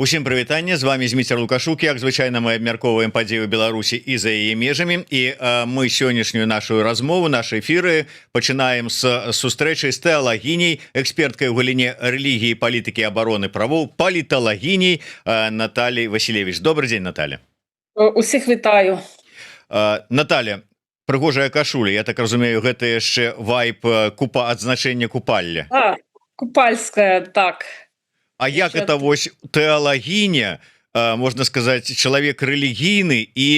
Усім прывітанне, з вами Зміцер Лукашук. Як звычайна, мы абмяркоўваем падзеі ў Беларусі і за яе межамі. І мы сённяшнюю нашу размову, нашы эфіры пачынаем з сустрэчы з тэалагіняй, эксперткай у галіне рэлігіі, палітыкі, абароны правоў, паліталагіняй Натальяй Васілевіч. Добрый дзень, Наталья. Усіх вітаю. Наталья, прыгожая кашуля, я так разумею, гэта яшчэ вайб адзначэння купалля. Купальская, так. А як это вось тэалагіня, можно сказать, чалавек рэлігійны і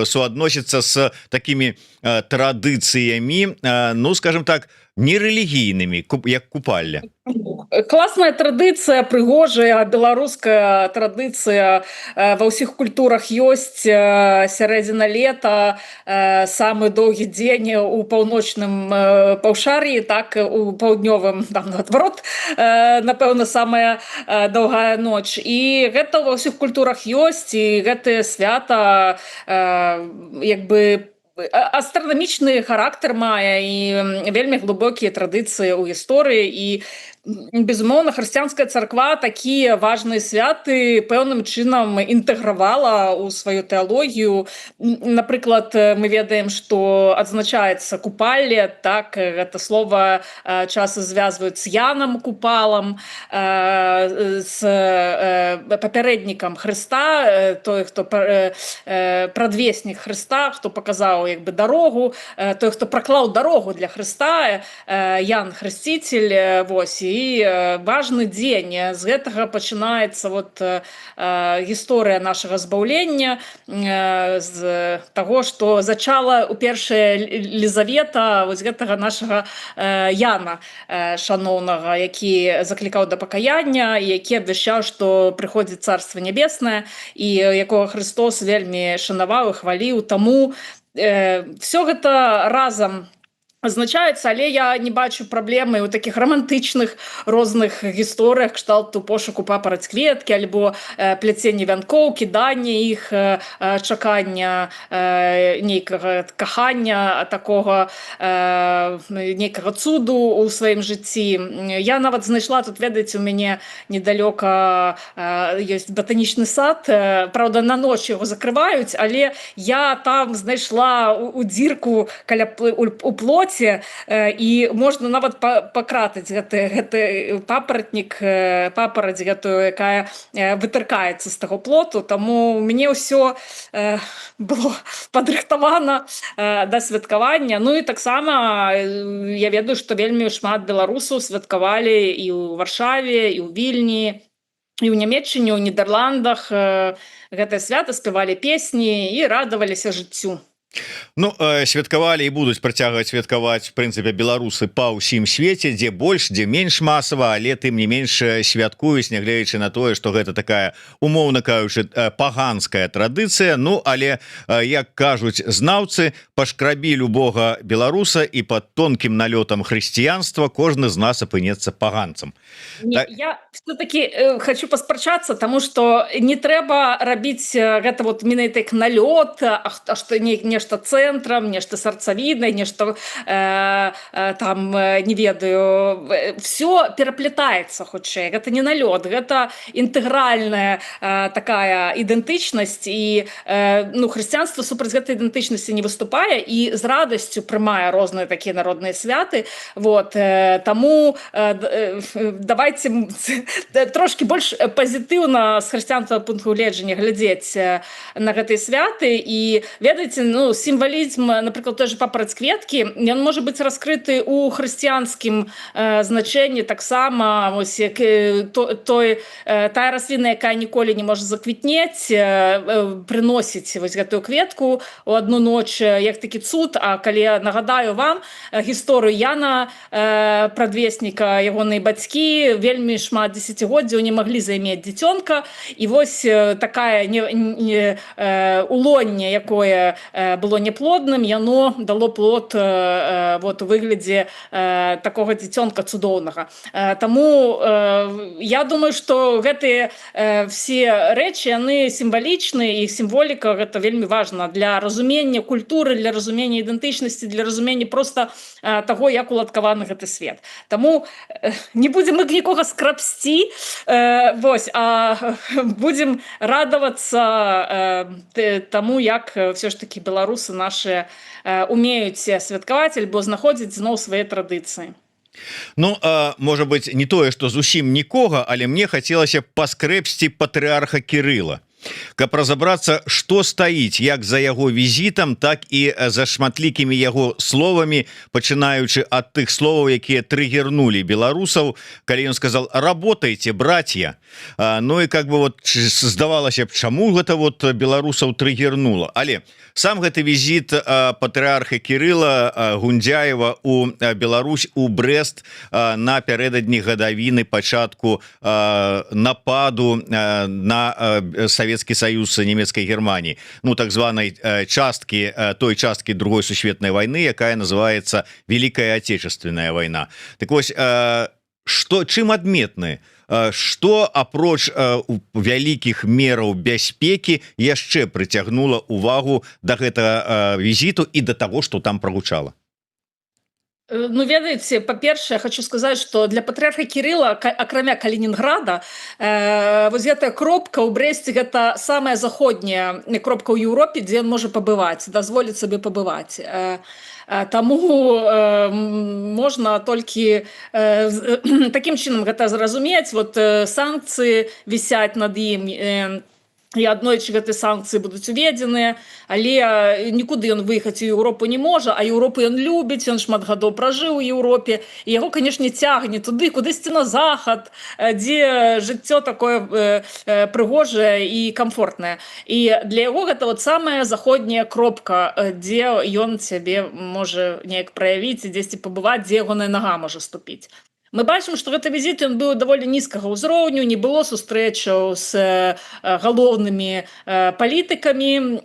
суадносіцца з такімі традыцыямі, ну, скажем так, нерэлігійнымі, як купальня? Класная традыцыя, прыгожая беларуская традыцыя. Ва ўсіх культурах ёсць сярэдзіна лета, самы доўгі дзень у паўночным паўшар'і, так у паўднёвым, там наадварот, напэўна, самая доўгая ноч. І гэта ва ўсіх культурах ёсць, і гэтае свята як бы астранамічны характар мае і вельмі глыбокія традыцыі ў гісторыі. І безумоўна, хрысціянская царква такія важныя святы пэўным чынам інтэгравала ў сваю тэалогію. Напрыклад, мы ведаем, што адзначаецца купалле, так, гэта слова часта звязваюць з Янам Купалам, з папярэднікам Хрыста, той, хто прадвеснік Хрыста, хто паказаў як бы дарогу, той, хто праклаў дарогу для Хрыста, Ян Хрысціцель, вось. І важны дзень. З гэтага пачынаецца вот гісторыя нашага збаўлення, з таго, што зачала ў першая Лізавета вось гэтага нашага Яна шаноўнага, які заклікаў да пакаяння, які абвяшчаў, што прыходзіць Царства Нябеснае, і якога Хрыстос вельмі шанаваў і хваліў. Таму все гэта разам азначаецца, але я не бачу праблемы ў такіх рамантычных розных гісторыях, кшталту пошуку папараць-кветкі, альбо пляцення вянкоў, кідання іх, чакання нейкага кахання, такога нейкага цуду ў сваім жыцці. Я нават знайшла, тут, ведаеце, у мяне недалёка ёсць батанічны сад, праўда, на ноч яго закрываюць, але я там знайшла у дзірку каля у плоці, і можна нават пакратаць гэты папаратнік, папараць гэтую, якая вытыркаецца з таго плоту. Таму мне ўсё было падрыхтавана да святкавання. Ну і таксама я ведаю, што вельмі шмат беларусаў святкавалі і ў Варшаве, і ў Вільні, і ў Нямецчыне, ў Нідерландах гэтае свята, спявалі песні і радаваліся жыццю. Ну, святкавалі і будуць працягваць святкаваць, в прынцыпе, беларусы па ўсім свеце, дзе больш, дзе менш масава, але тым не менш святкуюць, нягледзячы на тое, што гэта такая, умоўна кажучы, паганская традыцыя. Ну, але, як кажуць знаўцы, пашкрабі любога беларуса і пад тонкім налётам хрысціянства кожны з нас апынецца паганцам. Я все-таки хочу паспрачацца, таму што не трэба рабіць гэта вот менавіта як налёт, а што нешта цэнтрам, нешта сарцавіднае, нешта там, не ведаю, все пераплетаецца хутчэй. Гэта не налёт, гэта інтэгральная такая ідэнтычнасць, і ну, хрысціянства супраць гэтай ідэнтычнасці не выступае і з радасцю прымае розныя такія народныя святы. Вот. Таму давайте трошки больш пазітыўна з хрысціянскага пункту гледжання глядзець на гэтыя святы. І ведаеце, ну, сімвалізм, напрыклад, той же папараць-кветкі, ён можа быць раскрыты ў хрысціянскім значэнні таксама. Ось тая расліна, якая ніколі не можа заквітнець, прыносіць вось гэтую кветку у адну ноч як такі цуд. А калі нагадаю вам гісторыю Яна Прадвесніка, ягоныя бацькі вельмі шмат дзесяцігоддзяў не маглі займець дзіцёнка, і вось такая улонне, якое было няплодным, яно дало плод вот у выглядзе такого дзіцёнка цудоўнага. Таму я думаю, што гэтыя все рэчы яны сімвалічныя, і сімволіка гэта вельмі важна для разумення культуры, для разумення ідэнтычнасці, для разумення просто таго, як уладкаваны гэты свет. Таму не будзем мы нікога скрабсці, вось, а будзем радавацца таму, як все ж таки беларусы наши умеюць святкаваць альбо знаходзіць зноў свае традыцыі. Ну, можа быть, не тое, што зусім нікога, але мне хацелася паскрэпсці патрыарха Кірыла, каб разабрацца, што стаіць як за яго візітам, так і за шматлікімі яго словамі, пачынаючы ад тых словаў, якія трыгернулі беларусаў, калі ён сказал: работайте, братья. Ну і как бы вот здавалася б, чаму гэта вот беларусаў трыгернула. Але сам гэты візіт патрыарха Кірыла Гундзяева у Беларусь, у Брэст напярэдадні гадавіны пачатку нападу на Советский Союз немецкой Германии, ну так званой частки, той частки Другой сусветной войны, якая называется Великая Отечественная война. Так вот, чым адметны, што апроч вялікіх мераў бяспекі яшчэ прыцягнула увагу да гэтага візіту і да таго, што там прагучала? Ну, ведаеце, па-першае, хочу сказаць, што для патрыарха Кірыла, акрамя Калінінграда, вось гэтая кропка ў Брэсце гэта самая заходняя кропка ў Еўропе, дзе ён можа пабываць, дазволіць сабе пабываць. Таму можна толькі такім чынам гэта зразумець. Вот санкцыі вісяць над ім, і аднойчы гэтыя санкцыі будуць уведзеныя, але нікуды ён выехаць у Еўропу не можа, а Еўропу ён любіць, ён шмат гадоў пражыў у Еўропе, і яго, канешне, цягне туды, кудысьці на захад, дзе жыццё такое прыгожае і камфортнае. І для яго гэта вот самая заходняя кропка, дзе ён сябе можа неяк праявіць і дзесьці пабываць, дзе ягоная нага можа ступіць. Мы бачым, што гэты візіт ён быў даволі нізкага ўзроўню, не было сустрэчаў з галоўнымі палітыкамі,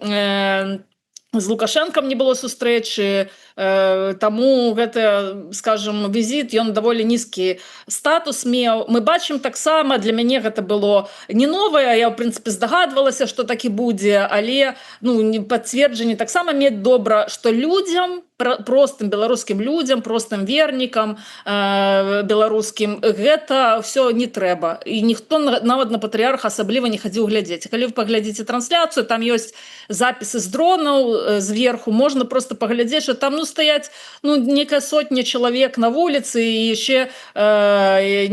з Лукашэнкам не было сустрэчы, таму гэта, скажем, візіт, ён даволі нізкі статус меў. Мы бачым таксама, для мяне гэта было не новае, я, ў прынцыпе, здагадвалася, што так і будзе, але пацверджанне таксама мець добра, што людзям, простым беларускім людзям, простым вернікам беларускім, гэта ўсё не трэба. І ніхто нават на патрыарха асабліва не хадзіў глядзець. Калі вы паглядзіце трансляцыю, там ёсць запісы з дронаў зверху, можна просто паглядзець, што там стаяць некая сотня чалавек на вуліцы і яшчэ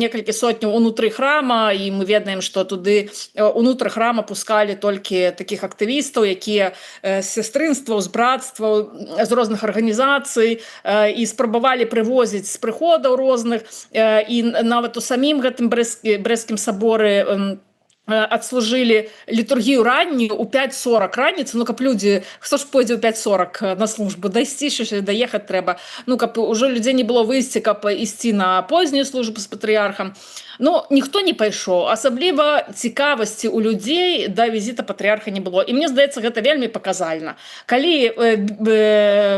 некалькі сотняў унутры храма, і мы ведаем, што туды унутры храма пускалі толькі такіх актывістаў, якія з сястрынстваў, з братстваў, з розных арганізацый і спрабавалі прывозіць з прыходаў розных, і нават у самім гэтым брэсцкім саборы адслужылі літургію раннюю у 5:40 раніцы, каб людзі, хто ж пойдзе ў 5:40 на службу, дайсці, даехаць трэба, каб ужо людзей не было выйсці, каб ісці на познюю службу з патрыярхам. Ніхто не пайшоў, асабліва цікавасці ў людзей да візіта патрыярха не было. І мне здаецца, гэта вельмі паказальна. Калі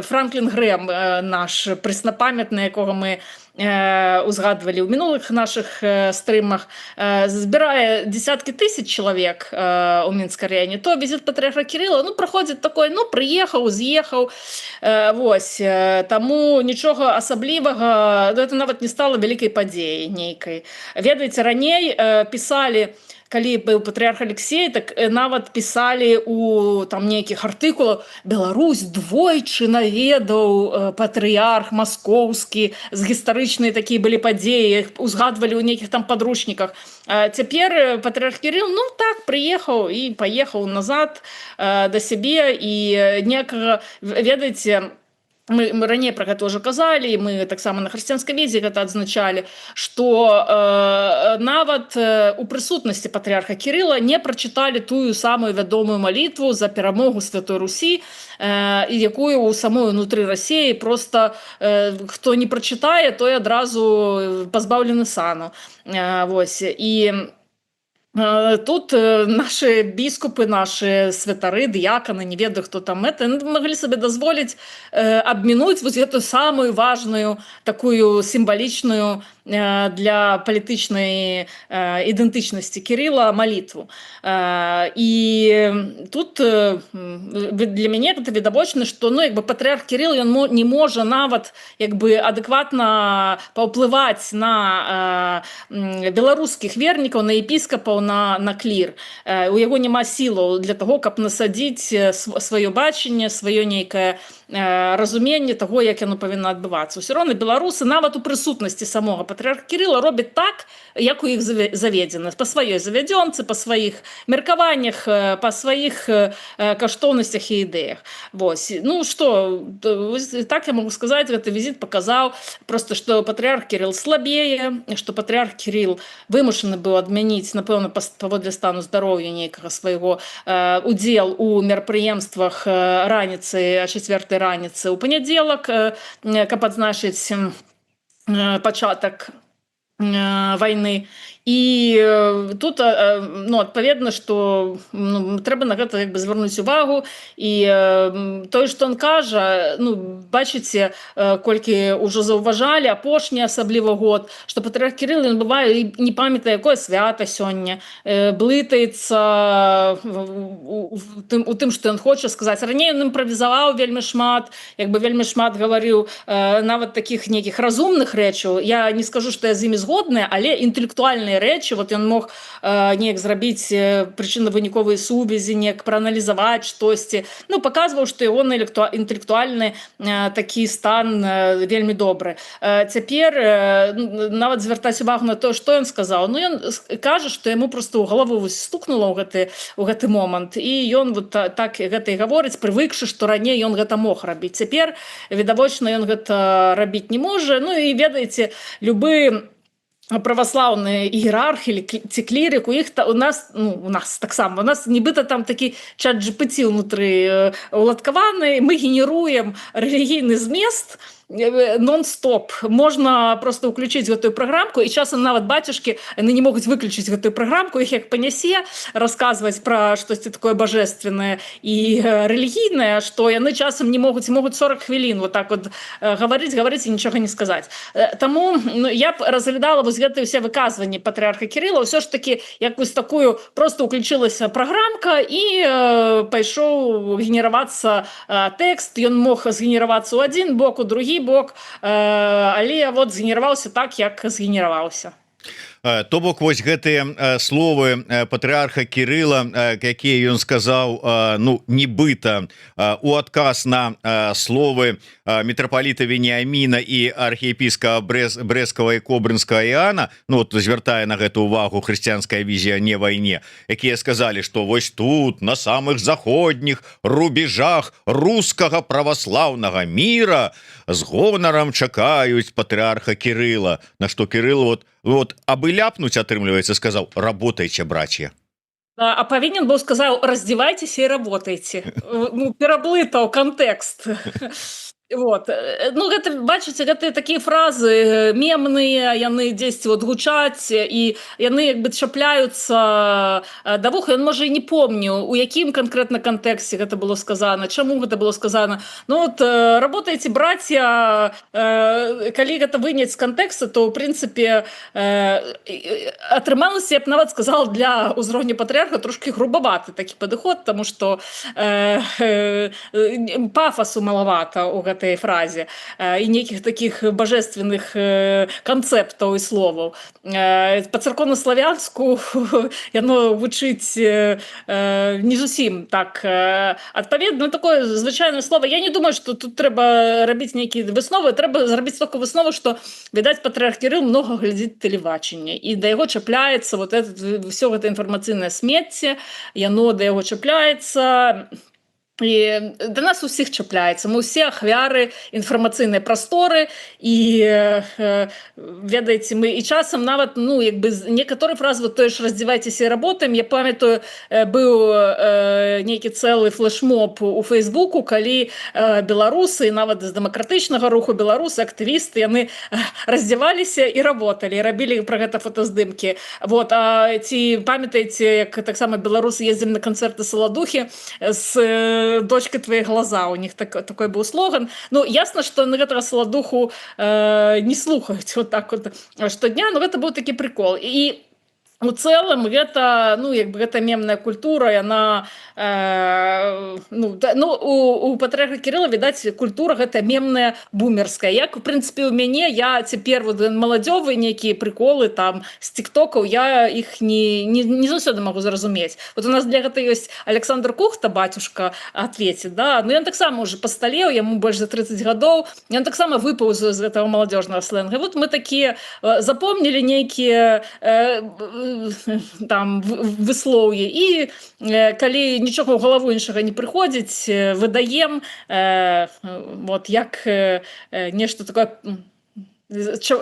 Франклін Грэм, наш прэснапамятны, якога мы узгадвалі ў мінулых нашых стрымах, збірае десяткі тысяч чалавек у Мінскай арэне, то візіт патрыарха Кірыла праходзіць такой, прыехаў, з'ехаў, вось. Таму нічога асаблівага, гэта нават не стала вялікай падзеяй нейкай. Ведаеце, раней пісалі, калі быў патрыарх Алексей, так нават пісалі у нейкіх артыкулах: Беларусь двойчы наведаў патрыярх маскоўскі, з гістарычныя такія былі падзеі, узгадвалі ў нейкіх там падручніках. Цяпер патрыярх Кірыл, так, прыехаў і паехаў назад да сябе, і некага, ведаеце, мы раней пра гэта ўжо казалі, мы таксама на хрысціянскай візе гэта адзначалі, што нават у прысутнасці патрыарха Кірыла не прачыталі тую самую вядомую малітву за перамогу Святой Русі, якую ў самой унутры Расіі проста хто не прачытае, той адразу пазбаўлены сану. Вось. І Тут наши біскупы, наши святары, дыяканы, не ведаю, хто там это, маглі сабе дазволіць абмінуць вось гэтую самую важную, такую сімвалічную для палітычнай ідэнтычнасці Кірыла малітву. І тут для мяне гэта відавочна, што патрыарх Кірыл ён не можа нават адэкватна паўплываць на беларускіх вернікаў, на епіскапаў, на клір. У яго няма сілаў для того, каб насадзіць сваё бачанне, сваё нейкае разуменне таго, як яно павінна адбывацца. Усё роўна беларусы нават у прысутнасці самога патрыарха Кірыла робяць так, як у іх заведзена, па сваёй завядзёнцы, па сваіх меркаваннях, па сваіх каштоўнасцях і ідэях. Вось. Ну што, так я могу сказаць, гэты візіт паказаў просто, што патрыарх Кірыл слабее, што патрыарх Кірыл вымушаны быў адмяніць, напэўна, паводле стану здароўя нейкага свайго удзел у мерапрыемствах раніцы, а 4-й раніцы ў панядзелак, каб адзначыць пачатак вайны. І тут адпаведна, што трэба на гэта звярнуць увагу. І тое, што ён кажа, бачыце, колькі ўжо заўважалі апошні асабліва год, што патрыарх Кірыл ён бывае і не памятае, якое свята сёння, блытаецца у тым, што ён хоча сказаць. Раней ён імправізаваў вельмі шмат, вельмі шмат гаварыў нават такіх нейкіх разумных рэчаў. Я не скажу, што я з імі згодная, але інтэлектуальныя рэчы, вот ён мог неяк зрабіць прычынна-выніковыя сувязі, неяк прааналізаваць штосьці. Паказваў, што яго інтэлектуальны такі стан вельмі добры. Цяпер нават звяртаць увагу на тое, што ён сказаў. Ён кажа, што яму проста ў галаву стукнула ў гэты момант, і ён так гэта і гаворыць, прывыкшы, што раней ён гэта мог рабіць. Цяпер, відавочна, ён гэта рабіць не можа. І ведаеце, любы праваслаўны іерарх ці клірык, у нас таксама, у нас нібыта там такі чат GPT ўнутры уладкаваны, мы генеруем рэлігійны змест нон-стоп. Можна просто ўключыць гэтую праграмку, і часам нават бацюшкі, яны не могуць выключыць гэтую праграмку, іх як панясе расказваць пра штосьці такое бажэственнае і рэлігійнае, што яны часам не могуць 40 хвілін вот так вот гаварыць і нічога не сказаць. Таму я б разглядала вось гэтыя ўсе выказванні патрыарха Кірыла, ўсё ж такі як вось такую просто ўключылася праграмка і пайшоў генеравацца тэкст. Ён мог згенеравацца ў адзін бок, у другі бок, але згенераваўся так, як згенераваўся. То бок вось гэтыя словы патрыарха Кірыла, якія ён сказаў нібыта у адказ на словы мітрапаліта Веніаміна і архіепіскапа Брэсцкага і Кобрынскага Іана, звяртае на гэту увагу хрысціянская візія не вайне, якія сказалі, што вось тут на самых заходніх рубежах рускага праваслаўнага міра з гонарам чакаюць патрыарха Кірыла, на што Кірыл абы ляпнуць, атрымліваецца, сказаў: работайте, братья. А павінен быў сказаў: раздзявайцеся і работайте. Пераблытаў кантэкст. Гэта, бачыце, гэтыя такія фразы мемныя, яны дзесьці гучаць, і яны чапляюцца да вуха. Ён, можа, і не помніў, у якім канкрэтна кантэксце гэта было сказана, чаму гэта было сказана. Работаеце, брацья, калі гэта выняць з кантэкста, то, ў прынцыпе, атрымалася, я б нават сказала, для ўзроўню патрыарха трошкі грубаваты такі падыход, таму што пафасу малавата ў гэтай фразе і нейкіх такіх бажэственных канцэптаў і словаў. Па царкоўна-славянску яно гучыць не зусім так адпаведна. Такое звычайнае слово. Я не думаю, што тут трэба рабіць нейкія высновы. Трэба зрабіць толькі выснову, што, відаць, патрыарх Кірыл многа глядзіць тэлебачанне, і да яго чапляецца ўсё гэта інфармацыйнае смецце, яно да яго чапляецца. І да нас усіх чапляецца. Мы ўсе ахвяры інфармацыйнай прасторы і ведаеце, мы і часам нават як бы некаторыя фразы вот тое ж раздзявайцеся і работаем. Я памятаю, быў нейкі цэлы флешмоб у Фейсбуку, калі беларусы, нават з дэмакратычнага руху беларусы, актывісты, яны раздзяваліся і работалі, рабілі пра гэта фотаздымкі. Вот, а ці памятаеце, як таксама беларусы ездзілі на канцэрты Саладухі з дочка твои глаза, у них такой был слоган. Ну, ясно, что на гэтага Саладуху не слухаюць вот так вот штодня, но гэта быў такі прикол. І у цэлым гэта як бы гэта мемная культура, яна у патрыарха Кірыла, відаць, культура гэта мемная бумерская. Як в прынцыпе у мяне, я цяпер вот маладзёвыя нейкія приколы там з тиктокаў, я іх не заўсёды магу зразумець. Вот у нас для гэта ёсць Александр Кухта, батюшка, ответит, да, но ён таксама уже пасталеў, яму больш за 30 гадоў, ён таксама выпаў з гэтага маладзёжнага слэнга. Вот мы такія запомнілі нейкія там выслоўі, і калі нічога ў галаву іншага не прыходзіць, выдаем вот як нешта такое,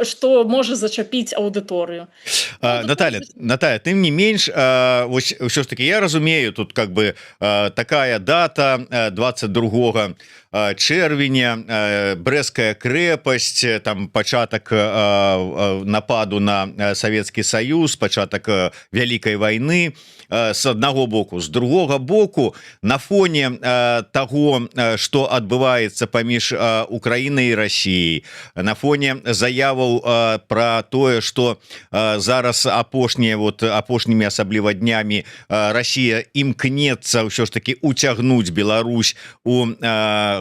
что можа зачапіць аўдыторыю. Наталья, тым не менш, вось ўсё ж таки я разумею, тут как бы такая дата 22 чэрвеня, Брэсцкая крэпасць, там пачатак нападу на Савецкі Саюз, пачатак вялікай вайны, з аднаго боку. З другога боку, на фоне таго, што адбываецца паміж Украінай і Расіяй, на фоне заяваў пра тое, што зараз апошнімі асабліва днямі Расія імкнецца ўсё ж таки уцягнуць Беларусь у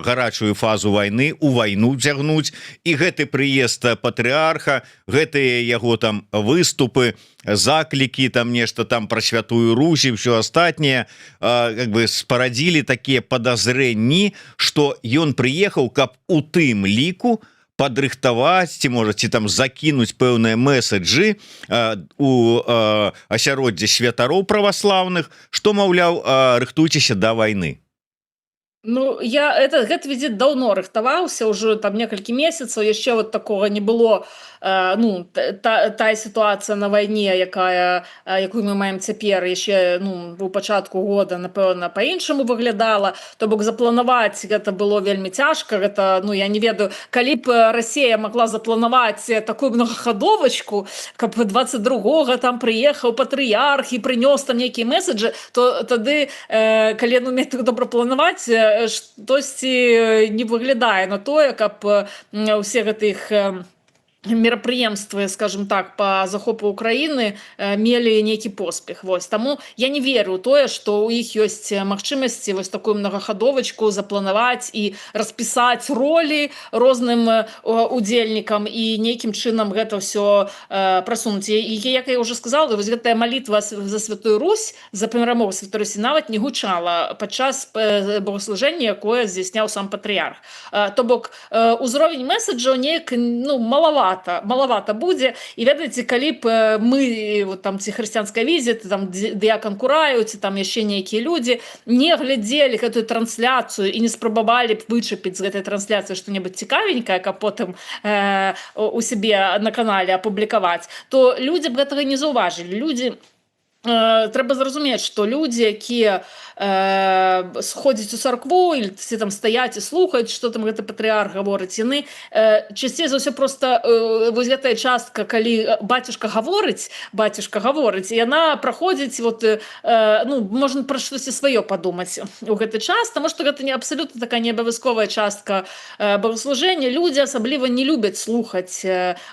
гарачую фазу вайны, у вайну цягнуць, і гэты прыезд патрыарха, гэтыя яго там выступы, заклікі, там нешта там пра Святую Русь і ўсё астатняе, как бы спарадзілі такія падазрэнні, што ён прыехаў, каб у тым ліку падрыхтаваць, ці можа, ці там закінуць пэўныя месаджы у асяроддзе святароў праваслаўных, што, маўляў, рыхтуйцеся да вайны. Ну, гэта візіт даўно рыхтаваўся, ўжо там некалькі месяцаў, яшчэ вот такога не было. Тая сітуацыя на вайне, якую мы маем цяпер, яшчэ у пачатку года, напэўна, па-іншаму выглядала. То бок запланаваць гэта было вельмі цяжка. Гэта, я не ведаю, калі б Расія магла запланаваць такую многахадовачку, каб 22-го там прыехаў патрыярх і прынёс там нейкія месаджы, то тады, калі умець так добра планаваць, штосьці не выглядае на тое, каб усе гэтых мерапрыемствы, скажем так, по захопу Украіны мелі нейкі поспех. Вось. Таму я не веру ў тое, што ў іх ёсць магчымасці вось такую многахадовачку запланаваць і распісаць ролі розным удзельнікам і нейкім чынам гэта ўсё прасунуць. І як я ўжо сказала, вось гэтая малітва за Святую Русь, за перамогу Святой Русі нават не гучала падчас богаслужэння, якое здзяйсняў сам патрыярх. То бок узровень месаджаў неяк малавата будзе. І ведаеце, калі б мы вот там ці хрысціянская візія, там дыякан Кураю, ці там яшчэ нейкія людзі не глядзелі гэтую трансляцыю і не спрабавалі б вычапіць з гэтай трансляцыі што-небудзь цікавенькае, каб потым у сябе на канале апублікаваць, то людзі б гэтага не заўважылі. Трэба зразумець, што людзі, якія сходзяць у царкву і там стаяць і слухаюць, што там гэты патрыарх гаворыць, яны часцей за ўсё проста вось гэтая частка, калі бацюшка гаворыць, яна праходзіць, можна пра штосьці сваё падумаць у гэты час, таму што гэта не абсалютна такая неабавязковая частка богаслужэння. Людзі асабліва не любяць слухаць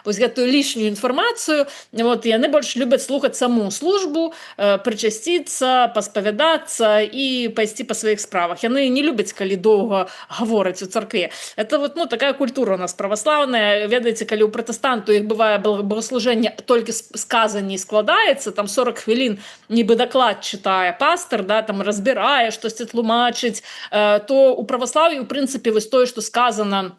вось гэтую лішнюю інфармацыю, яны больш любяць слухаць саму службу, прычасціцца, паспавядацца і пайсці па сваіх справах. Яны не любяць, калі доўга гавораць у царкве. Это такая культура у нас праваслаўная. Ведаеце, калі ў пратэстанту іх бывае богаслужэнне толькі з казані складаецца, там 40 хвілін нібы даклад чытае пастар, там разбірае, штосьці тлумачыць, то у праваслаўі, у прынцыпе, вось тое, што сказана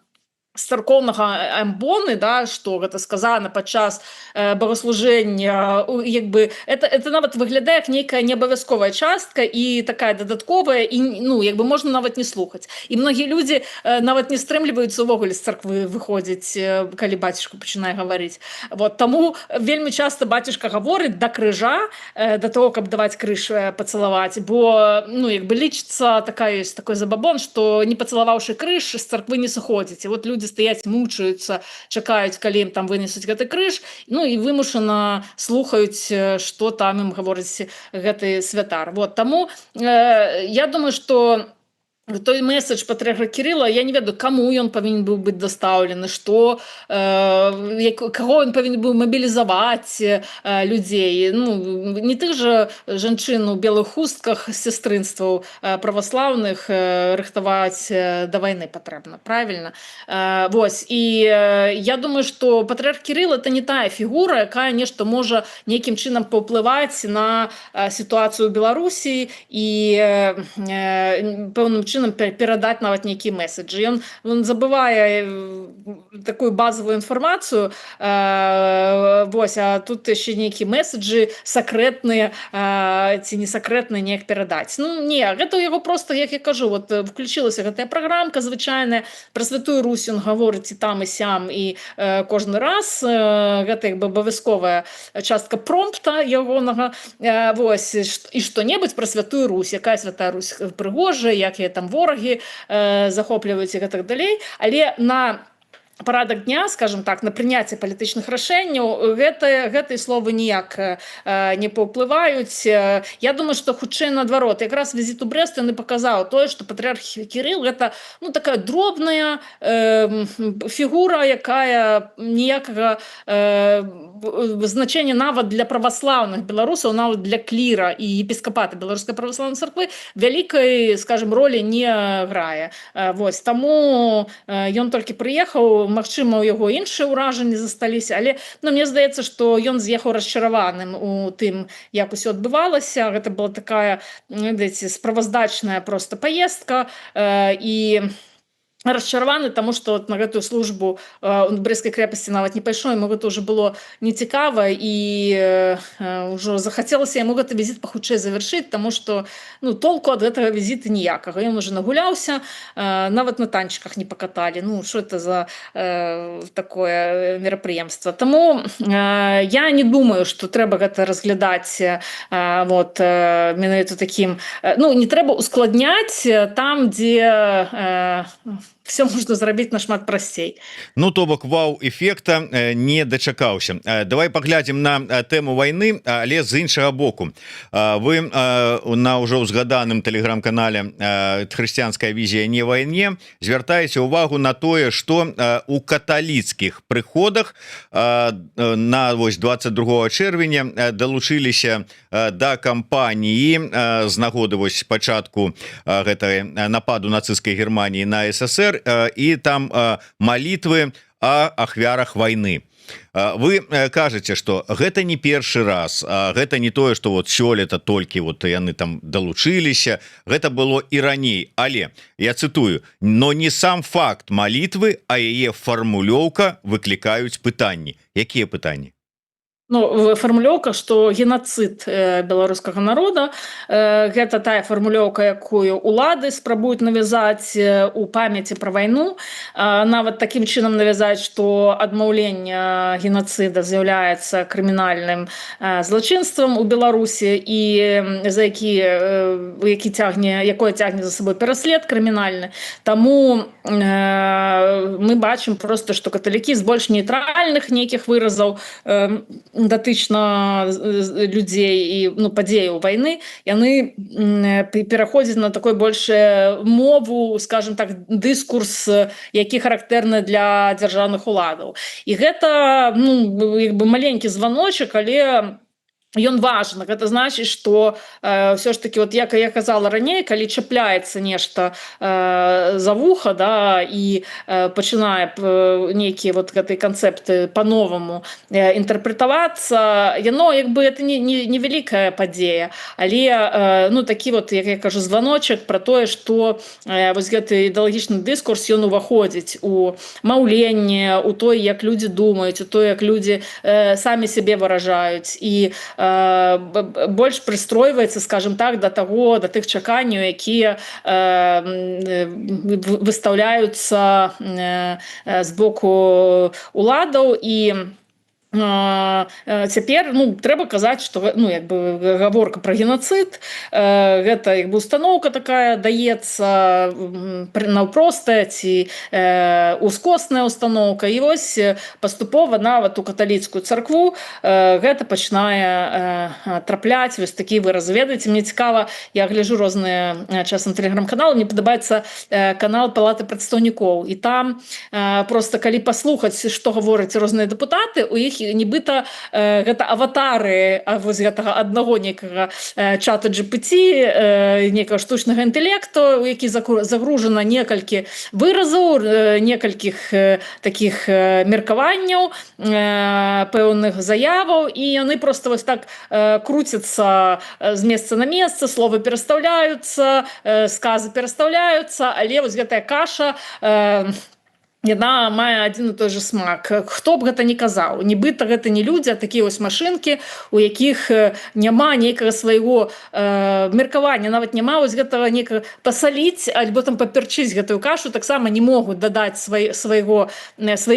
з царкоўнага амбоны, да, што гэта сказана падчас богаслужэння, як бы это нават выглядае як нейкая неабавязковая частка і такая дадатковая, і ну як бы можна нават не слухаць. І многія людзі нават не стрымліваюцца ўвогуле з царквы выходзіць, калі бацюшка пачынае гаварыць. Вот таму вельмі часта бацюшка гаворыць да крыжа, да того, каб даваць крыж пацалаваць, бо ну як бы лічыцца ёсць такой забабон, што не пацалаваўшы крыж з царквы не сыходзіць. І вот людзі стаяць, мучаюцца, чакаюць, калі ім там вынесуць гэты крыж, ну і вымушана слухаюць, што там ім гаворыць гэты святар. Вот таму я думаю, што той месседж патрыарха Кірыла, я не ведаю, каму ён павінен быў быць дастаўлены, што каго ён павінен быў мабілізаваць людзей. Ну, не тых жа жанчын у белых хустках сястрынстваў праваслаўных рыхтаваць да вайны патрэбна, правільна? Вось, і я думаю, што патрыарх Кірыл это не тая фігура, якая нешта можа нейкім чынам паўплываць на сітуацыю ў Беларусі і пэўным чынам перадаць нават нейкія месседжы. Ён забывае такую базовую інфармацыю, вось, а тут яшчэ нейкія месседжы сакрэтныя ці не сакрэтныя неяк перадаць. Ну не, гэта ў яго проста, як я кажу, вот включилася гэтая праграмка звычайная, пра Святую Русь ён гаворыць і там і сям, і кожны раз гэта як бы абавязковая частка промпта ягонага, вось, і што-небудзь пра Святую Русь, якая Святая Русь прыгожая, як я там ворагі захопліваюць і гэтак далей, але на парадак дня, скажем так, на прыняцце палітычных рашэнняў гэтыя словы ніяк не паўплываюць. Я думаю, што хутчэй наадварот, якраз візіт у Брэст ён і паказаў тое, што патрыарх Кірыл гэта ну такая дробная фігура, якая ніякага значення нават для праваслаўных беларусаў, нават для кліра і епіскапата Беларускай праваслаўнай царквы вялікай, скажем, ролі не грае. Вось, таму ён толькі прыехаў, магчыма, у яго іншыя ўражанні засталіся, але ну, мне здаецца, што ён з'ехаў расчараваным у тым, як усё адбывалася. Гэта была такая, ведаеце, справаздачная проста паездка, і расчараваны, таму што на гэтую службу у Брэсцкай крэпасці нават не пайшоў, яму гэта ўжо было нецікава, і ўжо захацелася яму гэты візіт пахутчэй завяршыць, таму што ну, толку ад гэтага візіта ніякага. Ён уже нагуляўся, нават на танчыках не пакаталі. Ну, што это за такое мерапрыемства? Таму я не думаю, што трэба гэта разглядаць вот, менавіта такім... Ну, не трэба ускладняць там, дзе все можна зрабіць нашмат прасцей. Ну то бок вау-эфекта не дачакаўся. Давай паглядзім на тэму вайны, але з іншага боку. Вы на ўжо ўзгаданым тэлеграм-канале «Хрысціянская візія не вайне» звяртаеце ўвагу на тое, што у каталіцкіх прыходах на вось 22 чэрвеня далучыліся да кампаніі з нагоды вось пачатку гэтай нападу нацысцкай Германіі на СССР, і там молитвы о ахвярах войны. Вы кажаце, што гэта не першы раз, гэта не тое, што вот сёлета толькі вот яны там далучыліся, гэта было і раней, але я цытую: но не сам факт молитвы, а яе фармулёўка выклікаюць пытанні. Якія пытанні? Ну, фармулёўка, што геноцид беларускага народа, гэта тая фармулёўка, якую улады спрабуюць навязаць у памяці пра вайну, нават такім чынам навязаць, што адмаўленне геноцида з'яўляецца крымінальным злачынствам у Беларусі, і за якое цягне за сабой пераслед крымінальны. Таму мы бачым просто, што каталікі з больш нейтральных нейкіх выразаў датычна людзей і ну, падзеяў вайны, яны пераходзяць на такой больше мову, скажем так, дыскурс, які характэрны для дзяржаўных уладаў. І гэта ну, як бы маленькі званочак, але ён важна. Гэта значыць, што ўсё ж таки вот як я казала раней, калі чапляецца нешта за вуха, да, і пачынае нейкія вот гэтыя канцэпты по-новаму інтэрпрэтавацца, яно як бы это невялікая падзея, але ну такі вот, як я кажу, званочак пра тое, што вось гэты ідэалагічны дыскурс ён уваходзіць у маўленне, у тое, як людзі думаюць, у тое, як людзі самі сябе выражаюць, і больш прыстройваецца, скажем так, да тых чаканняў, якія выстаўляюцца з боку уладаў. І цяпер трэба казаць, што як бы гаворка пра геноцид, гэта як бы установка такая даецца наўпростая ці ускосная установка, і вось паступова нават у каталіцкую царкву гэта пачынае трапляць вось такі выраз. Ведаеце, мне цікава, я гляджу розныя часам тэлеграм-каналы, мне падабаецца канал Палаты прадстаўнікоў, і там просто калі паслухаць, што гавораць розныя дэпутаты, у іх нібыта гэта аватары вось гэтага аднаго нейкага чата GPT, нейкага штучнага інтэлекту, у які загружана некалькі выразаў, некалькіх такіх меркаванняў, пэўных заяваў, і яны просто вось так круцяцца з месца на месца, словы перастаўляюцца, сказы перастаўляюцца, але вось гэтая каша яна мае адзін і той же смак. Хто б гэта не казаў, нібыта гэта не людзі, а такія вось машынкі, у якіх няма нейкага свайго меркавання, нават няма вось гэтага нейкага пасаліць альбо там паперчыць гэтую кашу, таксама не могуць дадаць сваіх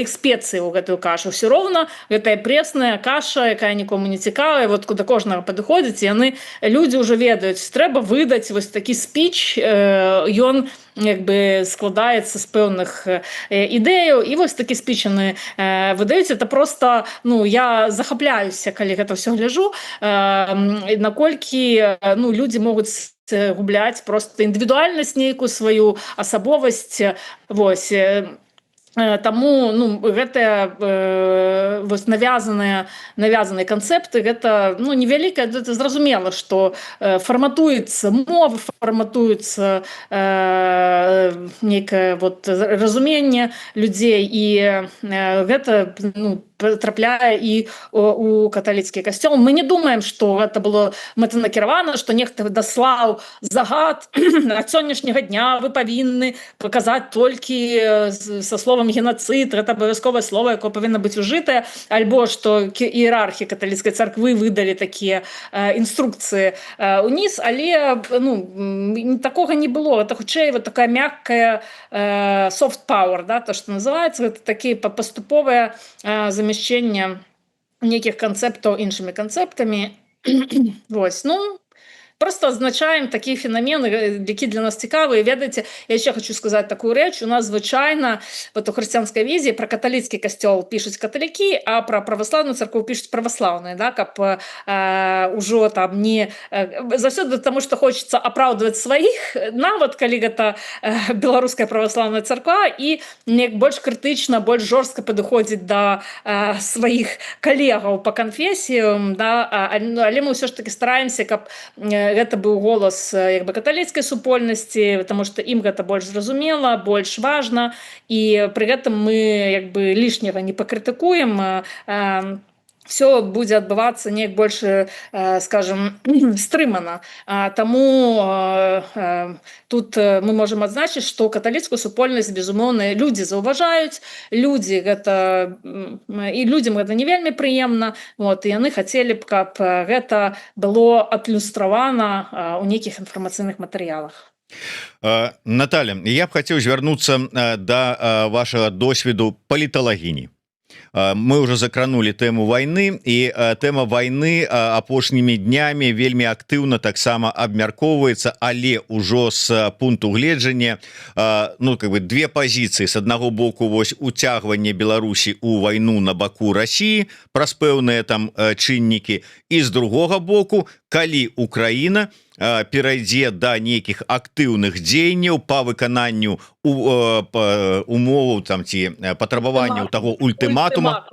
спецый у гэтую кашу. Все роўна гэтая пресная каша, якая нікому не цікавая, вот куды кожнага падыходзіць, яны людзі ўжо ведаюць, трэба выдаць вось такі спіч, ён як бы складаецца з пэўных ідэяў, і вось такі спіч яны выдаюць. Это просто, я захапляюся, калі гэта ўсё гляджу, наколькі людзі могуць губляць просто індывідуальнасць нейкую сваю, асабовасць. Вось. Таму гэтыя вось навязаныя канцэпты, гэта невялікая, это зразумела, што фарматуецца мова, фарматуецца нейкае вот разуменне людзей, і гэта трапляе і у каталіцкі касцёл. Мы не думаем, што гэта было мэтанакіравана, што нехта даслаў загад ад сённяшняга дня вы павінны паказаць толькі са словам геноцид, гэта абавязковае слова, якое павінна быць ужытае, альбо што іерархі каталіцкай царквы выдалі такія інструкцыі ўніз, але такога не было. Это хутчэй вот такая мяккая soft power, да, то, што называецца, гэта такія паступовыя замяшчэнне нейкіх канцэптаў іншымі канцэптамі. Вось, просто адзначаем такія фенамены, які для нас цікавыя. Ведаеце, я яшчэ хочу сказаць такую рэч. У нас звычайна вот у хрысціянскай візіі пра каталіцкі касцёл пішуць каталікі, а пра праваслаўную царкву пішуць праваслаўныя, да, каб ужо там не заўсёды, таму што хочацца апраўдваць сваіх, нават калі гэта беларуская праваслаўная царква, і неяк больш крытычна, больш жорстка падыходзіць да сваіх калегаў па канфесіям, да, але мы ўсё ж таки стараемся, каб гэта быў голас як бы каталіцкай супольнасці, потому што ім гэта больш зразумела, больш важна, і пры гэтым мы як бы лішняга не пакрытыкуем. Все будзе адбывацца неяк больш, скажем, стрымана. Таму тут мы можам адзначыць, што каталіцкую супольнасць, безумоўна, людзі заўважаюць, людзі гэта, і людзям гэта не вельмі прыемна, вот, і яны хацелі б, каб гэта было адлюстравана ў нейкіх інфармацыйных матэрыялах. Наталья, я б хацеў звярнуцца да вашага досведу паліталагіні. Мы уже закранули тему войны, и тема войны апошнімі днямі вельмі актыўна таксама абмяркоўваецца, але ўжо з пункту гледжання как бы две пазіцыі. С аднаго боку вось уцягванне Беларусі у вайну на баку России праз пэўныя там чыннікі, і з другога боку, калі Украіна перайдзе да нейкіх актыўных дзеянняў па выкананню умоваў там ці патрабаванняў таго ультыматума,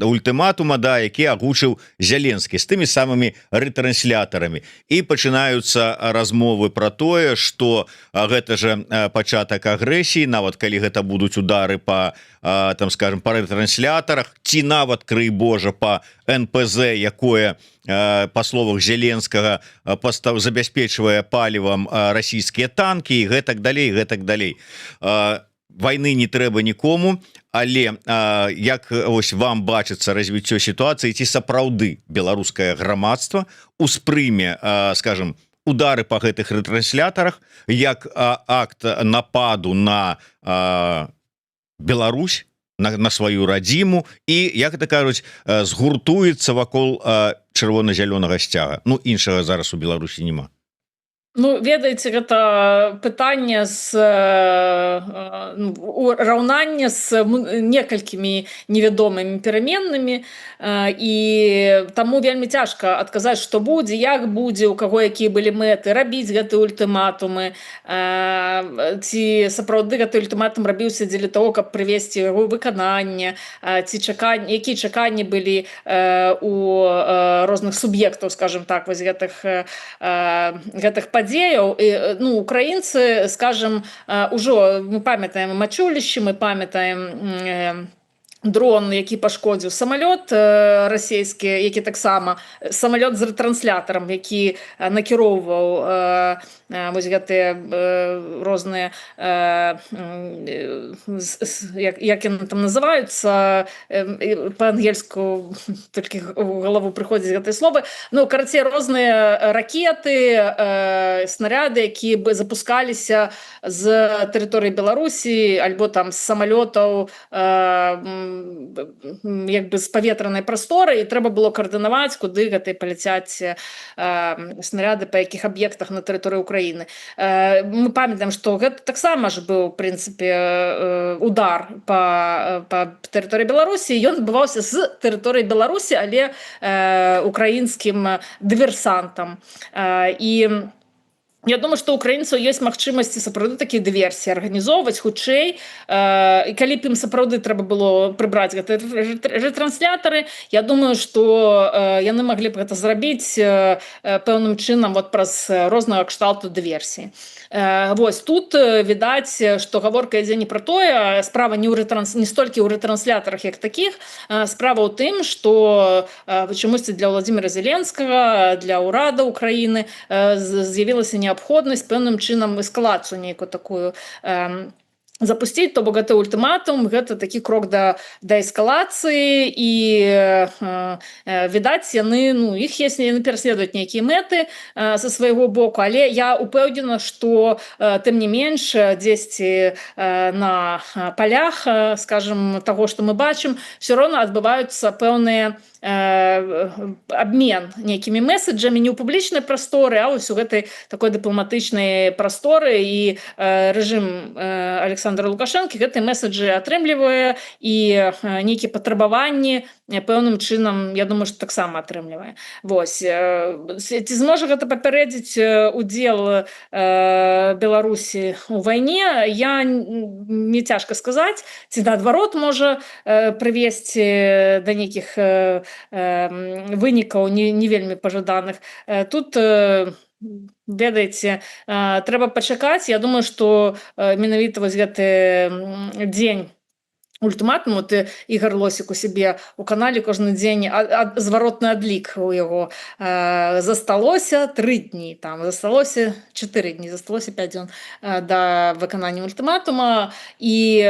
ультыматума, да, які агучыў Зеленскі з тымі самымі рэтрансляторамі, і пачынаюцца размовы про тое, что гэта же пачатак агрэсіі, нават калі гэта будуць удары по там, скажем, по рэтрансляторах, ці нават, крый Божа, по НПЗ, якое па словах Зеленскага забяспечвае палівам расійскія танкі і гэтак далей. Войны не трэба нікому, але як ось вам бачыцца развіццё сітуацыі, ці сапраўды беларускае грамадства успрыме, скажем, удары по гэтых рэтрансляторах як акт нападу на Беларусь, на сваю радзіму, і, як это кажуць, згуртуецца вакол чырвона-зялёнага сцяга. Ну, іншага зараз у Беларусі няма. Ну, ведаеце, гэта пытанне з раўнання з некалькімі невядомымі пераменнымі, і таму вельмі цяжка адказаць, што будзе, як будзе, у каго якія былі мэты, рабіць гэты ультыматумы, ці сапраўды гэты ультыматум рабіўся дзеля таго, каб прывесці яго выкананне, ці якія чаканні былі у розных суб'ектаў, скажем так, вось гэтых падзеяў. Ну, украінцы, скажем, ужо мы памятаем мачулішчы, мы памятаем дрон, які пашкодзіў самалёт расійскі, які таксама самалёт з рэтрансляторам, які накіроўваў вось гэтыя розныя, як яны там называюцца па-ангельску, толькі ў галаву прыходзіць гэтыя словы, ну, карацей, розныя ракеты, снаряды, якія бы запускаліся з тэрыторыі Беларусі альбо там з самалётаў, як бы з паветранай прасторы, і трэба было каардынаваць, куды гэтыя паляцяць снаряды, па якіх аб'ектах на тэрыторыі Украіны. Мы памятаем, што гэта таксама ж быў, у прынцыпе, удар па тэрыторыі Беларусі, ён адбываўся з тэрыторыі Беларусі, але украінскім дыверсантам. І я думаю, што украінцаў ёсць магчымасці сапраўды такія дыверсіі арганізоўваць хутчэй, і калі б ім сапраўды трэба было прыбраць гэтыя рэтрансляторы, я думаю, што яны маглі б гэта зрабіць пэўным чынам вот праз рознага кшталту дыверсіі. Вось тут відаць, што гаворка ідзе не пра тое, справа не столькі ў рэтрансляторах як такіх, справа ў тым, што чамусьці для Владимира Зеленскага, для ўрада Украіны з'явілася неабходнасць пэўным чынам эскалацыю нейкую такую запусціць, то бок гэта ультыматум, гэта такі крок да эскалацыі, і відаць, яны, ну, іх ёсць, яны пераследуюць нейкія мэты са свайго боку, але я упэўнена, што тым не менш дзесьці на палях, скажем, таго, што мы бачым, все роўна адбываюцца пэўныя абмен нейкімі месседжамі не ў публічнай прасторы, а вось у гэтай такой дыпламатычнай прасторы, і рэжым Александра Лукашэнкі гэтыя месседжы атрымлівае, і нейкія патрабаванні пэўным чынам, я думаю, што таксама атрымлівае. Вось. Ці зможа гэта папярэдзіць удзел Беларусі ў вайне, я не цяжка сказаць, ці наадварот можа прывесці да нейкіх вынікаў не вельмі пажаданых. Тут, ведаеце, трэба пачакаць. Я думаю, што менавіта вось гэты дзень ультыматум, вот Ігор Лосік у сябе у канале кожны дзень зваротны адлік у яго. Засталося 3 дні, там засталося 4 дні, засталося 5 дзён да выканання ультыматума, і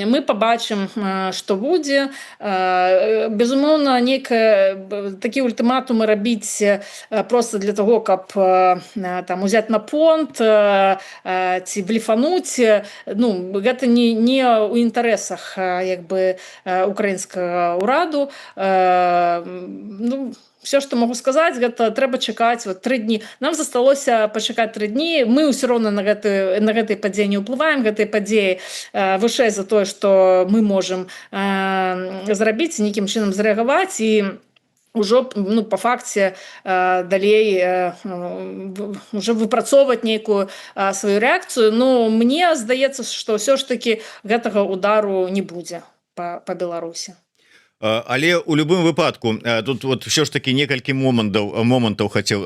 мы пабачым, што будзе. Безумоўна, такі ультыматумы рабіць проста для таго, каб там узяць на понт ці блефануць, ну, гэта не ў інтарэсах як бы украінскага ўраду. Ну, все, што могу сказаць, гэта трэба чакаць вот 3 дні. Нам засталося пачакаць 3 дні. Мы ўсё роўна на гэтай падзеі не ўплываем, гэтай падзеі вышэй за тое, што мы можам зрабіць, нейкім чынам зрэагаваць, і ўжо, ну, па факце далей уже выпрацоўваць нейкую сваю рэакцыю. Ну, мне здаецца, што ўсё ж такі гэтага удару не будзе па Беларусі. Але у любым выпадку тут вот все ж таки некалькі момантаў хацеў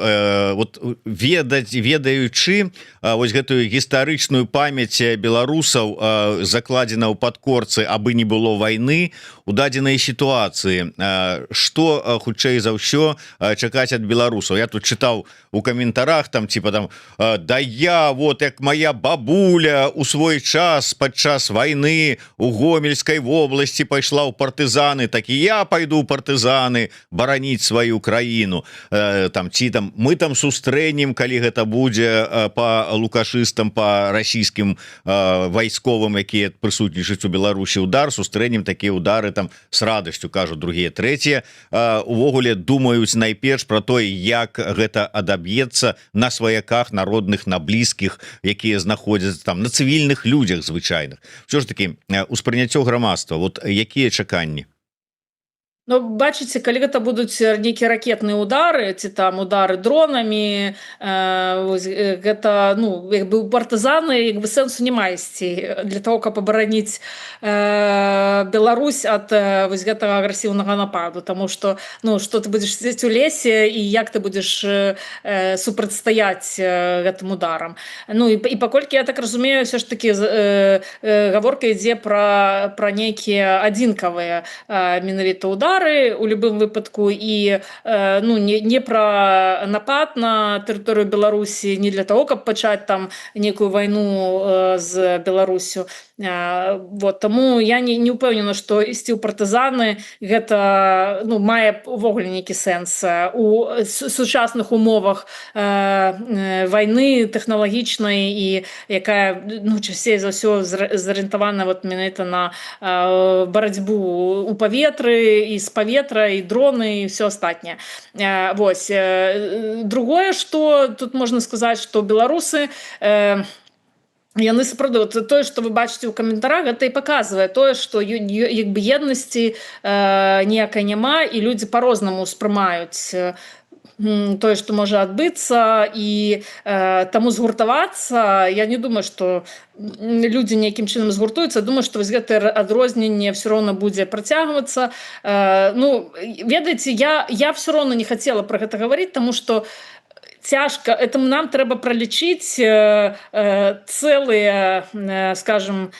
вот ведаючы вось гэтую гістарычную памяць беларусаў закладзена ў падкорцы, абы не было вайны у дадзенай сітуацыі, што хутчэй за ўсё чакаць ад беларусаў. Я тут чытаў у каментарах там типа там да я вот як моя бабуля у свой час падчас вайны у Гомельскай вобласці пайшла ў партызаны, так і я пойду ў партызаны бараніць сваю краіну, там ці там мы там сустрэнем, калі гэта будзе по лукашыстам, по расійскім вайсковым, якія прысутнічаюць у Беларусі удар, сустрэнем такія удары там с радасцю, кажуць другія, трэція увогуле думаюць найперш про то, як гэта адаб'ецца на сваяках народных, на блізкіх, якія знаходзяцца там, на цывільных людзях звычайных. Все ж таки успрыняццё грамадства, вот якія чаканні? Ну, бачыце, калі гэта будуць нейкія ракетныя удары ці там удары дронамі, гэта ну як бы у партызаны як бы сэнсу няма ісці для того, каб абараніць Беларусь ад вось гэтага агрэсіўнага нападу, таму што ну што ты будзеш сядзець у лесе і як ты будзеш супрацьстаяць гэтым ударам. Ну і паколькі я так разумею, все ж таки гаворка ідзе пра нейкія адзінкавыя менавіта удары у любым выпадку і ну не про напад на тэрыторыю Беларусі, не для того, каб пачаць там некую вайну з Беларусю. Вот таму я не ўпэўнена, што ісці ў партызаны гэта ну мае увогуле нейкі сэнс у сучасных умовах вайны тэхналагічнай і якая ну часцей за ўсё зарыентавана вот менавіта на барацьбу у паветры і з паветра і дроны і все астатняе. Вось другое, што тут можна сказаць, што беларусы яны сапраўды тое, што вы бачыце ў каментарах, гэта і паказвае тое, што як бы еднасці ніякай няма і людзі па-рознаму ўспрымаюць тое, што можа адбыцца, і таму згуртавацца я не думаю, што людзі нейкім чынам згуртуюцца. Думаю, што вось гэтае адрозненне все роўна будзе працягвацца. Ну ведаеце, я все роўна не хацела пра гэта гаварыць, таму што цяжка, это нам трэба пралічыць цэлыя, скажем,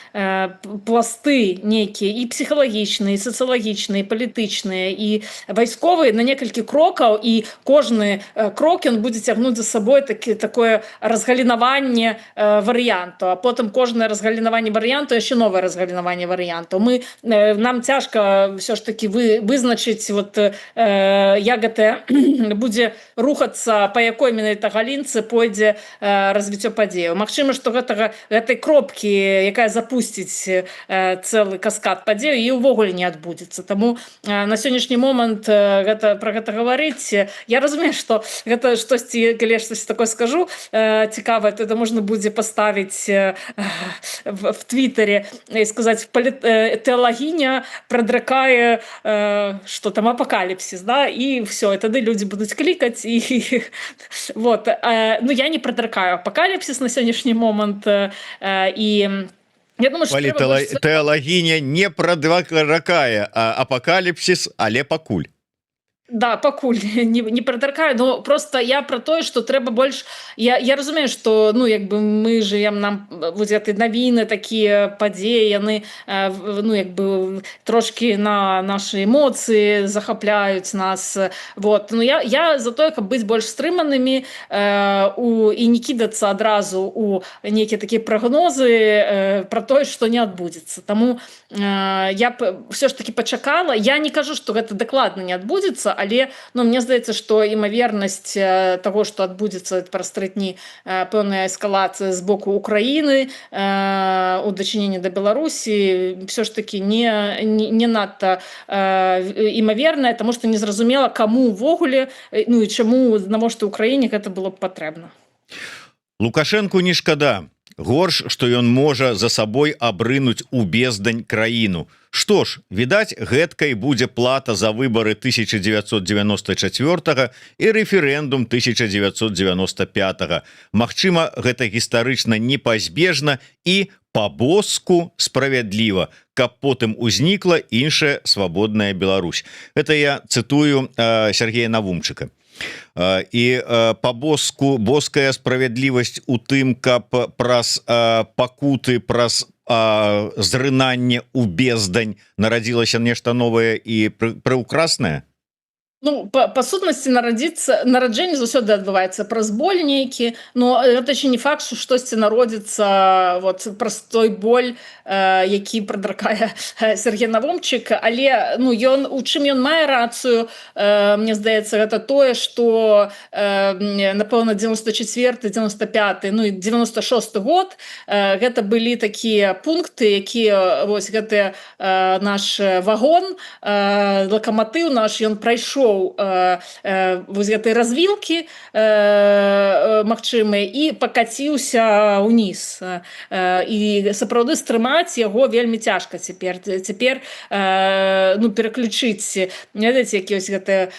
пласты нейкія і псіхалагічныя, і сацыялагічныя, і палітычныя, і вайсковыя на некалькі крокаў, і кожны крок ён будзе цягнуць за сабой такое разгалінаванне варыянту, а потым кожнае разгалінаванне варыянту яшчэ новае разгалінаванне варыянту. Нам цяжка все ж таки вызначыць вот як гэта будзе рухацца, па якой менавіта галінцы пойдзе развіццё падзеяў. Магчыма, што гэтай кропкі, якая запусціць цэлы каскад падзеяў, і ўвогуле не адбудзецца. Таму на сённяшні момант пра гэта гаварыць. Я разумею, што гэта штосьці, калі я штосьці такое скажу цікавае, то это можна будзе паставіць в Твіттере і сказаць, тэалагіня прадракае, што там апакаліпсіс, да, і все, і тады людзі будуць клікаць і вот. Ну, я не прадракаю апакаліпсіс на сённяшні момант, і я думаю, што тэалагіня не прадракае апакаліпсіс, але пакуль. Да, пакуль не прадаркаю, но просто я про тое, што трэба больш я разумею, што ну як бы мы жывем, нам вот гэты навіны, такія падзеі, яны ну як бы трошки на нашы эмоцыі захапляюць нас. Вот. Ну я за тое, каб быць больш стрыманымі і не кідацца адразу у нейкія такія прагнозы про тое, што не адбудзецца. Таму я все ж таки пачакала. Я не кажу, што гэта дакладна не адбудзецца, але ну, мне здаецца, што імавернасць таго, што адбудзецца праз 3 дні пэўная эскалацыя з боку Украіны у дачыненні да Беларусі все ж таки не надта імаверная, таму што незразумела, каму ўвогуле, ну і чаму, навошта Украіне гэта было б патрэбна. Лукашэнку не шкада. Горш, што ён можа за сабой абрынуць у бездань краіну. Што ж, відаць, гэткай будзе плата за выбары 1994 і рэферэндум 1995. Магчыма, гэта гістарычна непазбежна і по-боску справядліва, каб потым узнікла іншая свабодная Беларусь. Это я цытую Сергея Навумчыка. І по-боску боская справядлівасць у тым, каб праз пакуты, праз зрынанне ў бездань нарадзілася нешта новае і прыўкраснае. Ну, па сутнасці нараджэнне заўсёды адбываецца праз боль нейкі, но гэта ще не факт, што штосьці народзіцца вот праз той боль, які прадракае Сергей Навумчык, але ну ён у чым ён мае рацыю, мне здаецца, гэта тое, што напэўна 94-95, ну і 96 год гэта былі такія пункты, якія вось гэты наш вагон, лакаматыў наш, ён прайшоў вось гэтай развілкі магчымыя і пакаціўся ўніз. І сапраўды стрымаць яго вельмі цяжка цяпер ну пераключыць, ведаеце, які вось гэтая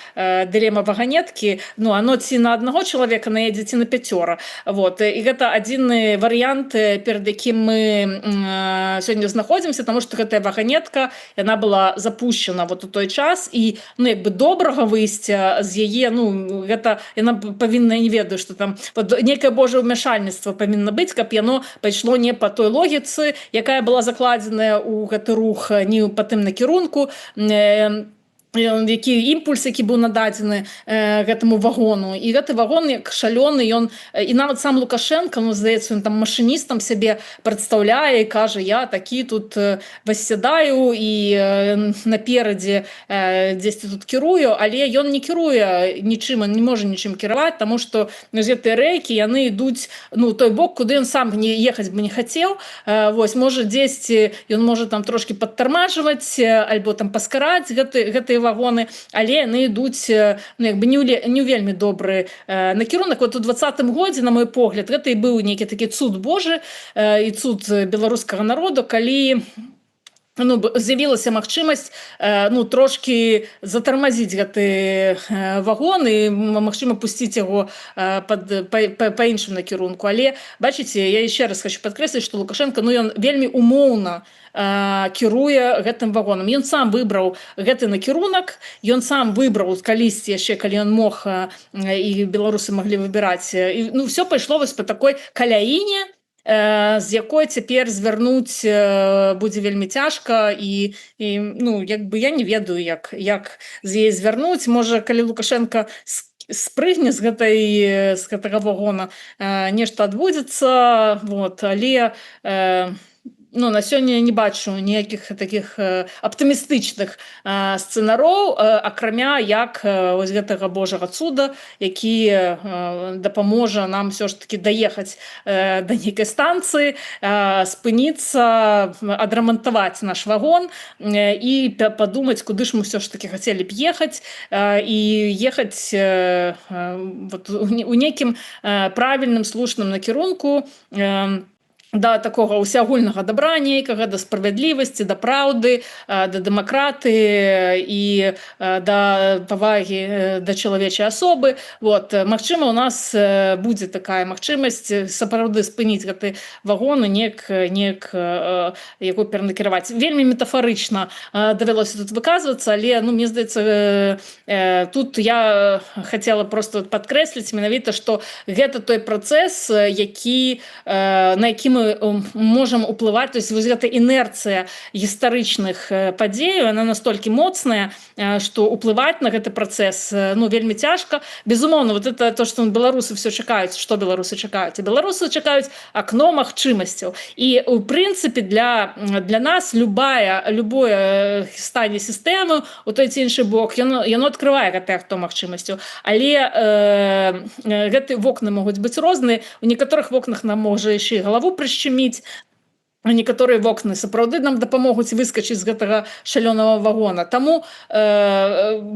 дылема ваганеткі, ну оно ці на аднаго чалавека наедзе, ці на 5. Вот і гэта адзіны варыянт, перад якім мы сёння знаходзімся, таму што гэтая ваганетка яна была запущена вот у той час, і ну як бы добрага выйсця з яе, ну гэта яна павінна, не ведаю, што там вот, некае божае ўмяшальніцтва павінна быць, каб яно пайшло не па той логіцы, якая была закладзеная ў гэты рух, не па тым накірунку, які імпульс, які быў нададзены гэтаму вагону. І гэты вагон як шалёны, ён і нават сам Лукашенко, ну здаецца, ён там машыністам сябе прадстаўляе і кажа: я такі тут васседаю і наперадзе дзесьці тут кірую, але ён не кіруе нічым, не можа нічым кіраваць, таму што гэтыя рэйкі яны ідуць ну той бок, куды ён сам не ехаць бы не хацеў. Вось можа дзесьці ён можа там трошки падтармажваць альбо там паскараць гэтыя вагоны, але яны ідуць ну, як бы не вельмі добры накірунак. Вот у 20-м годзе, на мой погляд, гэта і быў нейкі такі цуд Божы і цуд беларускага народу, калі ну, з'явілася магчымасць ну, трошки затармазіць гэты вагон і магчыма пусціць яго па іншым накірунку. Але бачыце, я яшчэ раз хочу падкрэсліць, што Лукашенко ну, ён вельмі умоўна кіруе гэтым вагонам. Ён сам выбраў гэты накірунак, ён сам выбраў калісьці яшчэ, калі ён мог і беларусы маглі выбіраць. І, ну, все пайшло вось па такой каляіне, з якой цяпер звярнуць будзе вельмі цяжка і ну, як бы я не ведаю, як з яе звярнуць. Можа, калі Лукашенко спрыгне з гэтага вагона, нешта адбудзецца, вот, але ну, на сёння не бачу ніякіх таких аптымістычных сцэнароў, акрамя як вось гэтага божага цуда, які дапаможа нам все ж таки даехаць да нейкай станцыі, спыніцца, адрамантаваць наш вагон і падумаць, куды ж мы все ж таки хацелі б ехаць, і ехаць вот, у нейкім правільным слушным накірунку да такого усеагульнага добра нейкага, да справядлівасці, да праўды, да дэмакратыі і да павагі да чалавечай асобы. Вот. Магчыма, у нас будзе такая магчымасць сапраўды спыніць гэты вагон і неяк яго перанакіраваць. Вельмі метафарычна давялося тут выказвацца, але ну, мне здаецца, тут я хацела просто падкрэсліць менавіта, што гэта той працэс, на які мы можам уплываць, то есть вось гэта інерцыя гістарычных падзеяў, она настолькі моцная, што уплываць на гэты працэс ну, вельмі цяжка. Безумоўна, вот это то, што беларусы все чакаюць. Што беларусы чакаюць? Беларусы чакаюць акно магчымасцяў. І у прынцыпе для нас любое стадіе сістэмы у той ці іншы бок, яно адкрывае гэтае акно магчымасцяў. Але гэты вокны могуць быць розныя. У некаторых вокнах нам можа яшчэ і галаву прышчыміць, а некаторыя вокны сапраўды нам дапамогуць выскачыць з гэтага шалёнага вагона. Таму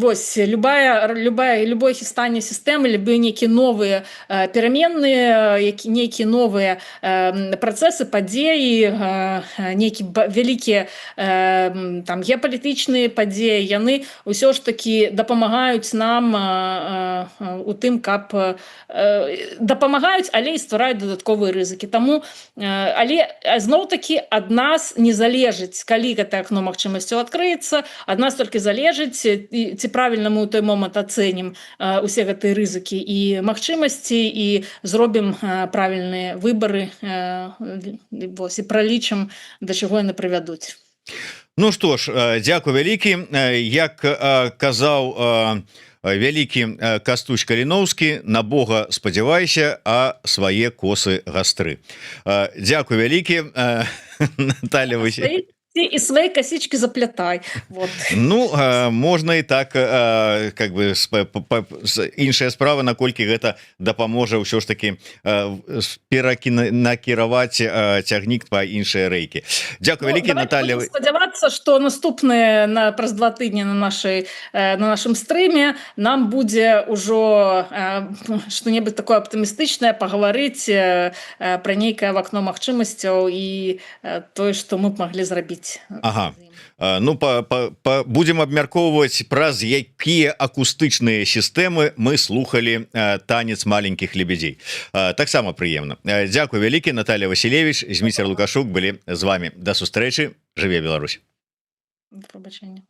вось любое хістанне сістэмы, любыя нейкія новыя пераменныя, нейкія новыя працэсы, падзеі, нейкія вялікія там геапалітычныя падзеі, яны ўсё ж такі дапамагаюць нам у тым, каб дапамагаюць, але і ствараюць дадатковыя рызыкі. Таму, але зноў такі все-таки ад нас не залежыць, калі гэта акно магчымасцяў адкрыецца, ад нас толькі залежыць, ці правільна мы ў той момант ацэнім усе гэтыя рызыкі і магчымасці і зробім правільныя выбары, вось, і пралічым, да чаго яны прывядуць. Ну што ж, дзякуй вялікі. Як казаў вялікі Кастусь Каліноўскі, на Бога спадзявайся, а свае косы гастры. Дзякуй вялікі, Наталья Васильевна. І свої косички заплетай. Вот. Ну, можна і так, как бы, іншая справа, наколькі гэта дапаможа ўсё ж таки перакіраваць цягнік па іншыя рэйкі. Дзякуй вялікі, Наталья. Будем спадзявацца, што наступныя праз 2 тыдні на нашым стрыме нам будзе ўжо што-небудзь такое аптымістычнае пагаварыць пра нейкае вакно магчымасцяў і тое, што мы б маглі зрабіць. Ага. Ну, будем абмяркоўваць, праз якія акустычныя сістэмы мы слухали танец маленьких лебедей. Таксама прыемна. Дзякуй вялікі, Наталья Васильевич, Зміцер Лукашук былі з вами. Да сустрэчы. Жыве Беларусь. До побачення.